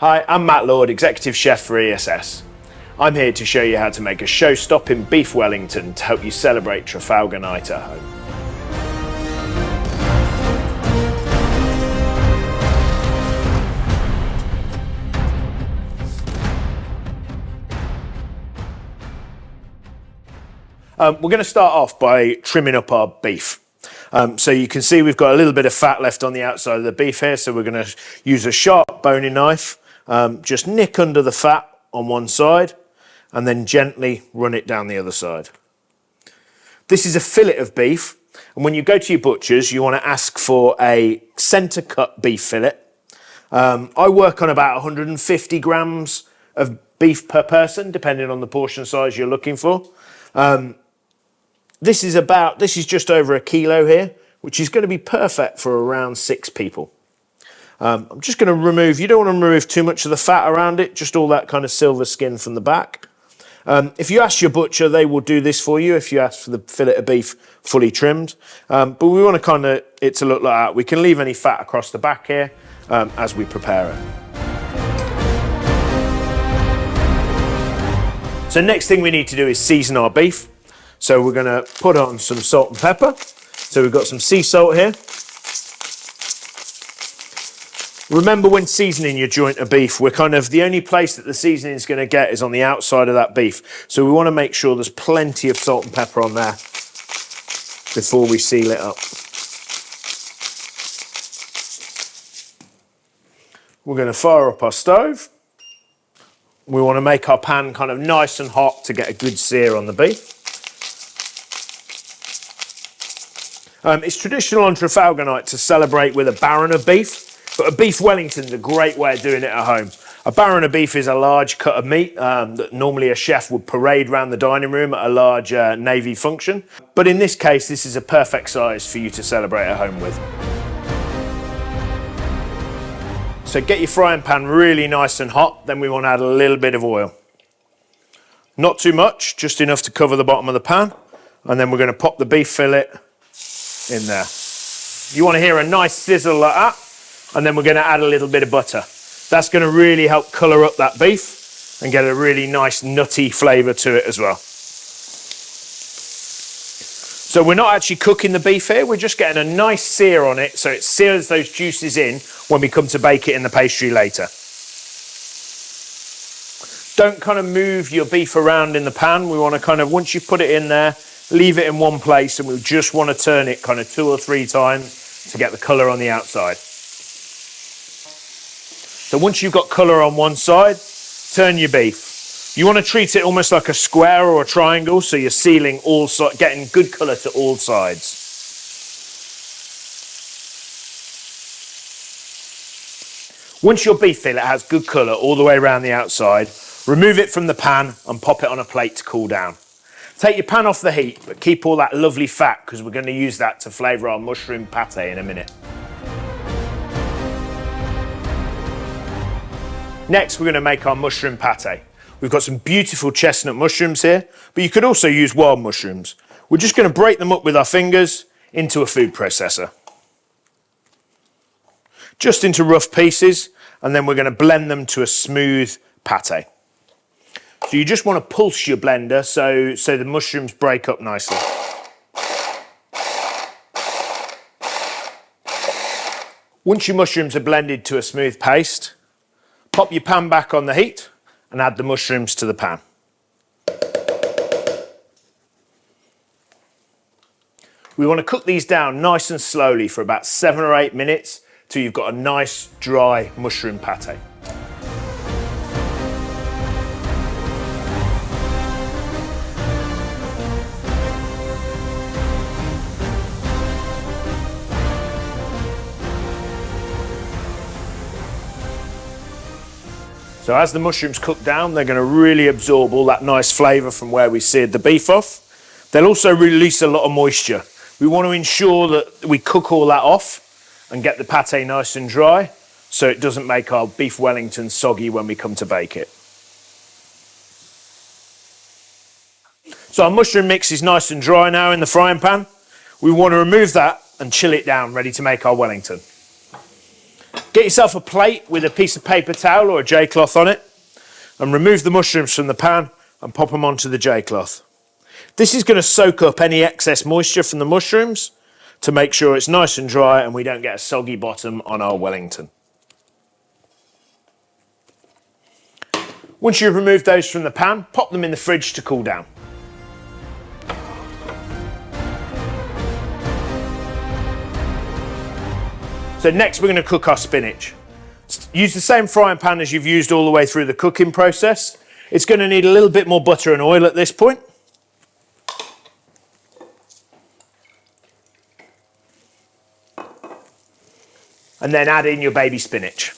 Hi, I'm Matt Lord, Executive Chef for ESS. I'm here to show you how to make a show-stopping Beef Wellington to help you celebrate Trafalgar Night at home. We're going to start off by trimming up our beef. So you can see we've got a little bit of fat left on the outside of the beef here, so we're going to use a sharp bony knife, just nick under the fat on one side and then gently run it down the other side. This is a fillet of beef, and when you go to your butchers you want to ask for a centre cut beef fillet. I work on about 150 grams of beef per person depending on the portion size you're looking for. This is just over a kilo here, which is going to be perfect for around 6 people. I'm just going to remove, you don't want to remove too much of the fat around it, just all that kind of silver skin from the back. If you ask your butcher, they will do this for you if you ask for the fillet of beef fully trimmed. But we want it to look like that. We can leave any fat across the back here as we prepare it. So next thing we need to do is season our beef. So we're going to put on some salt and pepper. So we've got some sea salt here. Remember, when seasoning your joint of beef, the only place that the seasoning is going to get is on the outside of that beef. So we want to make sure there's plenty of salt and pepper on there before we seal it up. We're going to fire up our stove. We want to make our pan kind of nice and hot to get a good sear on the beef. It's traditional on Trafalgar Night to celebrate with a baron of beef, but a beef Wellington is a great way of doing it at home. A baron of beef is a large cut of meat that normally a chef would parade around the dining room at a large navy function. But in this case, this is a perfect size for you to celebrate at home with. So get your frying pan really nice and hot, then we want to add a little bit of oil. Not too much, just enough to cover the bottom of the pan, and then we're going to pop the beef fillet in there. You want to hear a nice sizzle like that, and then we're going to add a little bit of butter. That's going to really help colour up that beef and get a really nice nutty flavour to it as well. So we're not actually cooking the beef here, we're just getting a nice sear on it so it sears those juices in when we come to bake it in the pastry later. Don't kind of move your beef around in the pan. We want to once you put it in there, leave it in one place, and we just want to turn it 2 or 3 times to get the colour on the outside. So once you've got colour on one side, turn your beef. You want to treat it almost like a square or a triangle, so you're sealing all sides, getting good colour to all sides. Once your beef fillet has good colour all the way around the outside, remove it from the pan and pop it on a plate to cool down. Take your pan off the heat, but keep all that lovely fat because we're going to use that to flavour our mushroom pate in a minute. Next, we're going to make our mushroom pate. We've got some beautiful chestnut mushrooms here, but you could also use wild mushrooms. We're just going to break them up with our fingers into a food processor. Just into rough pieces, and then we're going to blend them to a smooth pate. So you just want to pulse your blender so the mushrooms break up nicely. Once your mushrooms are blended to a smooth paste, pop your pan back on the heat and add the mushrooms to the pan. We want to cook these down nice and slowly for about 7 or 8 minutes till you've got a nice dry mushroom pate. So as the mushrooms cook down, they're going to really absorb all that nice flavour from where we seared the beef off. They'll also release a lot of moisture. We want to ensure that we cook all that off and get the pate nice and dry so it doesn't make our beef Wellington soggy when we come to bake it. So our mushroom mix is nice and dry now in the frying pan. We want to remove that and chill it down, ready to make our Wellington. Get yourself a plate with a piece of paper towel or a J-cloth on it and remove the mushrooms from the pan and pop them onto the J-cloth. This is going to soak up any excess moisture from the mushrooms to make sure it's nice and dry and we don't get a soggy bottom on our Wellington. Once you've removed those from the pan, pop them in the fridge to cool down. So next we're going to cook our spinach. Use the same frying pan as you've used all the way through the cooking process. It's going to need a little bit more butter and oil at this point. And then add in your baby spinach.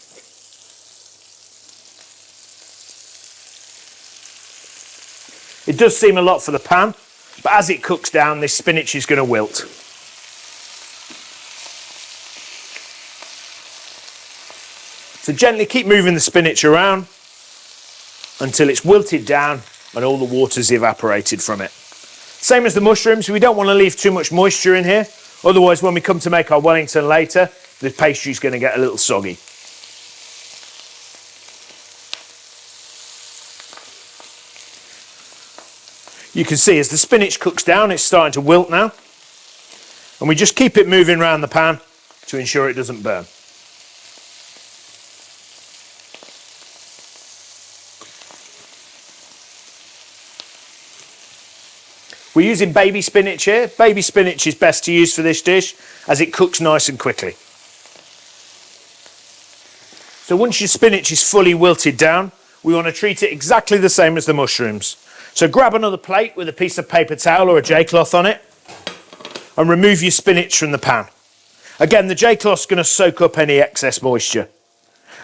It does seem a lot for the pan, but as it cooks down, this spinach is going to wilt. So gently keep moving the spinach around until it's wilted down and all the water's evaporated from it. Same as the mushrooms, we don't want to leave too much moisture in here, otherwise when we come to make our Wellington later, the pastry's going to get a little soggy. You can see as the spinach cooks down, it's starting to wilt now. And we just keep it moving around the pan to ensure it doesn't burn. We're using baby spinach here. Baby spinach is best to use for this dish as it cooks nice and quickly. So once your spinach is fully wilted down, we want to treat it exactly the same as the mushrooms. So grab another plate with a piece of paper towel or a J-cloth on it and remove your spinach from the pan. Again, the J-cloth's going to soak up any excess moisture.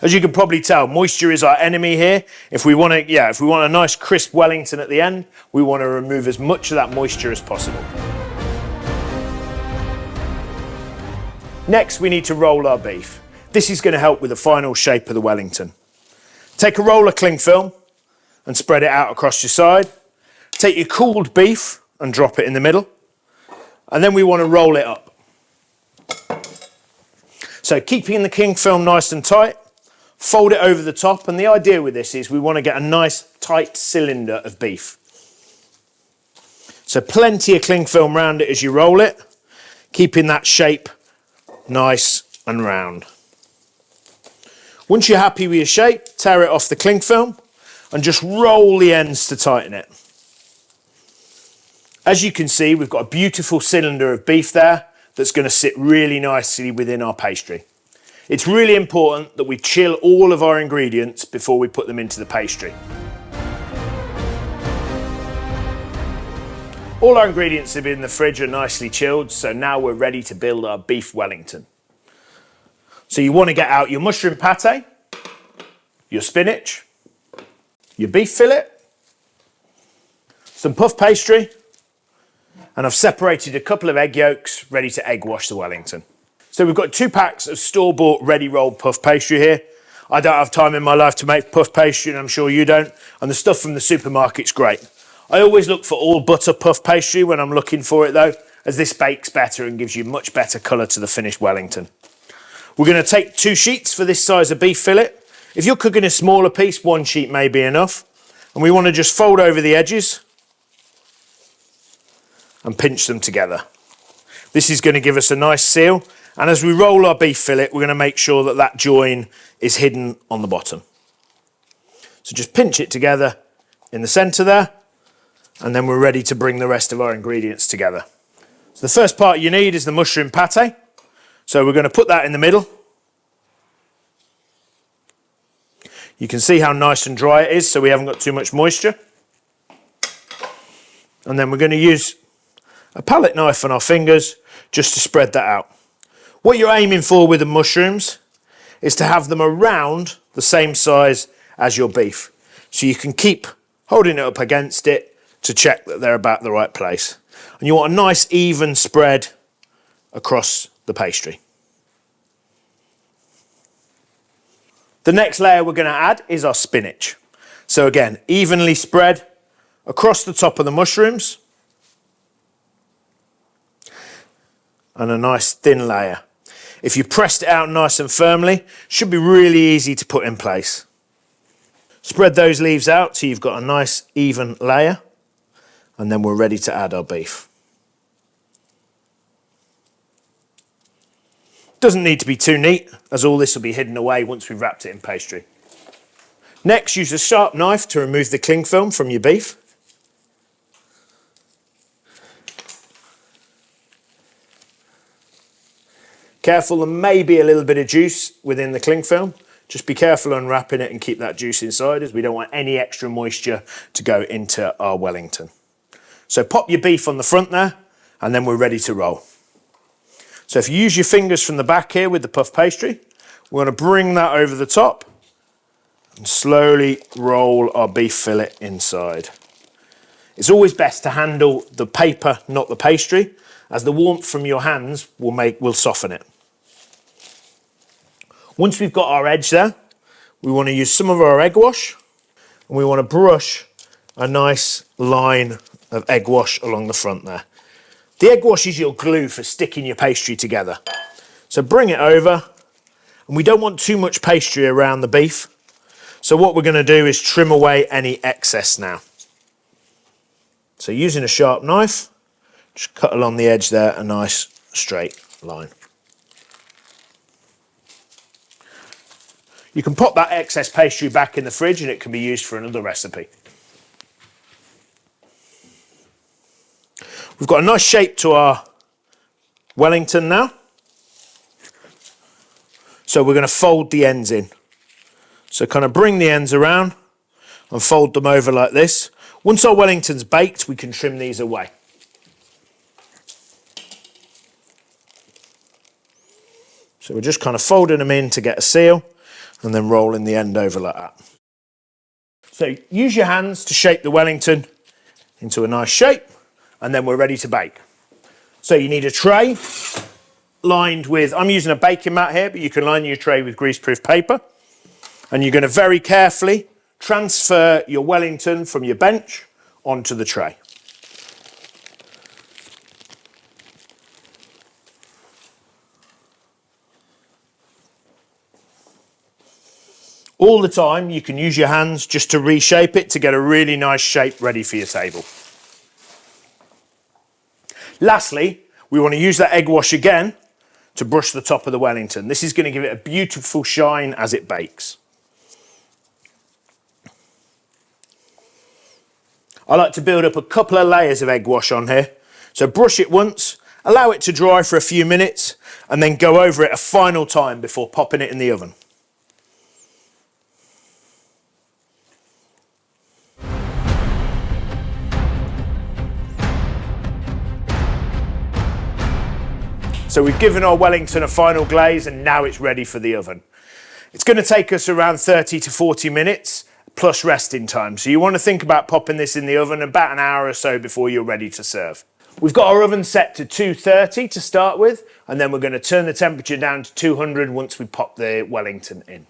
As you can probably tell, moisture is our enemy here. If we want a nice crisp Wellington at the end, we want to remove as much of that moisture as possible. Next, we need to roll our beef. This is going to help with the final shape of the Wellington. Take a roll of cling film and spread it out across your side. Take your cooled beef and drop it in the middle. And then we want to roll it up. So keeping the cling film nice and tight, fold it over the top, and the idea with this is we want to get a nice tight cylinder of beef. So plenty of cling film around it as you roll it, keeping that shape nice and round. Once you're happy with your shape, tear it off the cling film and just roll the ends to tighten it. As you can see, we've got a beautiful cylinder of beef there that's going to sit really nicely within our pastry. It's really important that we chill all of our ingredients before we put them into the pastry. All our ingredients have been in the fridge and nicely chilled, so now we're ready to build our beef Wellington. So you want to get out your mushroom pate, your spinach, your beef fillet, some puff pastry, and I've separated a couple of egg yolks ready to egg wash the Wellington. So we've got 2 packs of store-bought ready-rolled puff pastry here. I don't have time in my life to make puff pastry, and I'm sure you don't, and the stuff from the supermarket's great. I always look for all butter puff pastry when I'm looking for it though, as this bakes better and gives you much better colour to the finished Wellington. We're going to take 2 sheets for this size of beef fillet. If you're cooking a smaller piece, 1 sheet may be enough. And we want to just fold over the edges and pinch them together. This is going to give us a nice seal. And as we roll our beef fillet, we're going to make sure that that join is hidden on the bottom. So just pinch it together in the centre there, and then we're ready to bring the rest of our ingredients together. So the first part you need is the mushroom pate. So we're going to put that in the middle. You can see how nice and dry it is, so we haven't got too much moisture. And then we're going to use a palette knife and our fingers just to spread that out. What you're aiming for with the mushrooms is to have them around the same size as your beef. So you can keep holding it up against it to check that they're about the right place. And you want a nice even spread across the pastry. The next layer we're going to add is our spinach. So again, evenly spread across the top of the mushrooms. And a nice thin layer. If you pressed it out nice and firmly, should be really easy to put in place. Spread those leaves out so you've got a nice even layer, and then we're ready to add our beef. Doesn't need to be too neat, as all this will be hidden away once we've wrapped it in pastry. Next, use a sharp knife to remove the cling film from your beef. Careful, there may be a little bit of juice within the cling film. Just be careful unwrapping it and keep that juice inside, as we don't want any extra moisture to go into our Wellington. So pop your beef on the front there, and then we're ready to roll. So if you use your fingers from the back here with the puff pastry, we're going to bring that over the top and slowly roll our beef fillet inside. It's always best to handle the paper, not the pastry, as the warmth from your hands will soften it. Once we've got our edge there, we want to use some of our egg wash, and we want to brush a nice line of egg wash along the front there. The egg wash is your glue for sticking your pastry together. So bring it over, and we don't want too much pastry around the beef. So what we're going to do is trim away any excess now. So using a sharp knife, just cut along the edge there a nice straight line. You can pop that excess pastry back in the fridge and it can be used for another recipe. We've got a nice shape to our Wellington now. So we're going to fold the ends in. So kind of bring the ends around and fold them over like this. Once our Wellington's baked, we can trim these away. So we're just kind of folding them in to get a seal and then rolling the end over like that. So use your hands to shape the Wellington into a nice shape, and then we're ready to bake. So you need a tray lined with, I'm using a baking mat here, but you can line your tray with greaseproof paper. And you're going to very carefully transfer your Wellington from your bench onto the tray. All the time, you can use your hands just to reshape it to get a really nice shape ready for your table. Lastly, we want to use that egg wash again to brush the top of the Wellington. This is going to give it a beautiful shine as it bakes. I like to build up a couple of layers of egg wash on here. So brush it once, allow it to dry for a few minutes, and then go over it a final time before popping it in the oven. So we've given our Wellington a final glaze and now it's ready for the oven. It's going to take us around 30 to 40 minutes plus resting time. So you want to think about popping this in the oven about an hour or so before you're ready to serve. We've got our oven set to 230 to start with, and then we're going to turn the temperature down to 200 once we pop the Wellington in.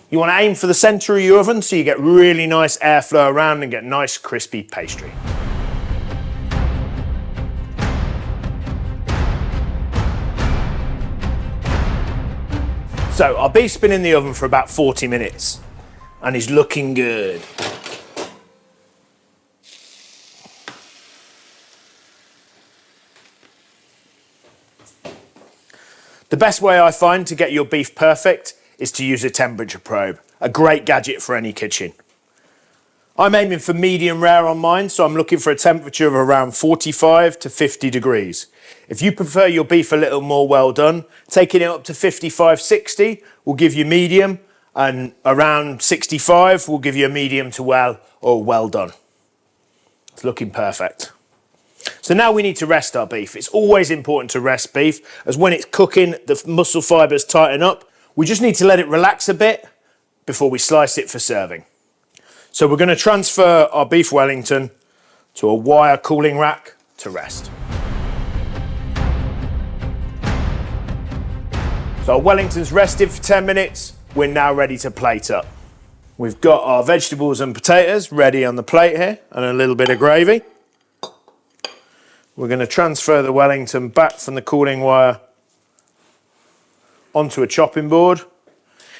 You want to aim for the centre of your oven so you get really nice airflow around and get nice crispy pastry. So our beef's been in the oven for about 40 minutes and he's looking good. The best way I find to get your beef perfect is to use a temperature probe, a great gadget for any kitchen. I'm aiming for medium rare on mine, so I'm looking for a temperature of around 45 to 50 degrees. If you prefer your beef a little more well done, taking it up to 55, 60 will give you medium, and around 65 will give you a medium to well or well done. It's looking perfect. So now we need to rest our beef. It's always important to rest beef, as when it's cooking, the muscle fibres tighten up. We just need to let it relax a bit before we slice it for serving. So we're going to transfer our beef Wellington to a wire cooling rack to rest. So our Wellington's rested for 10 minutes. We're now ready to plate up. We've got our vegetables and potatoes ready on the plate here, and a little bit of gravy. We're going to transfer the Wellington back from the cooling wire onto a chopping board.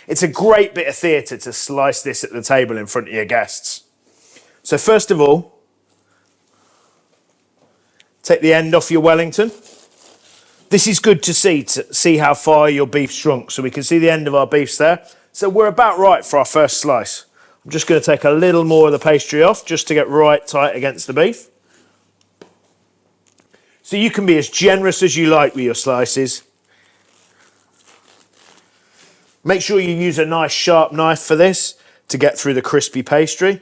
It's a great bit of theatre to slice this at the table in front of your guests. So first of all, take the end off your Wellington. This is good to see how far your beef shrunk. So we can see the end of our beefs there. So we're about right for our first slice. I'm just going to take a little more of the pastry off just to get right tight against the beef. So you can be as generous as you like with your slices. Make sure you use a nice sharp knife for this to get through the crispy pastry.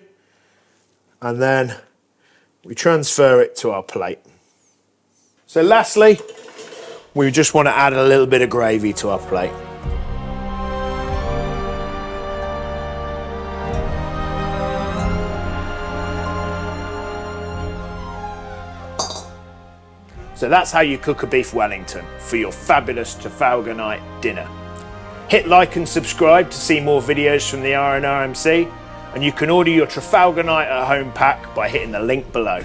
And then we transfer it to our plate. So lastly, we just want to add a little bit of gravy to our plate. So that's how you cook a beef Wellington for your fabulous Trafalgar Night dinner. Hit like and subscribe to see more videos from the RNRMC, and you can order your Trafalgar Night at home pack by hitting the link below.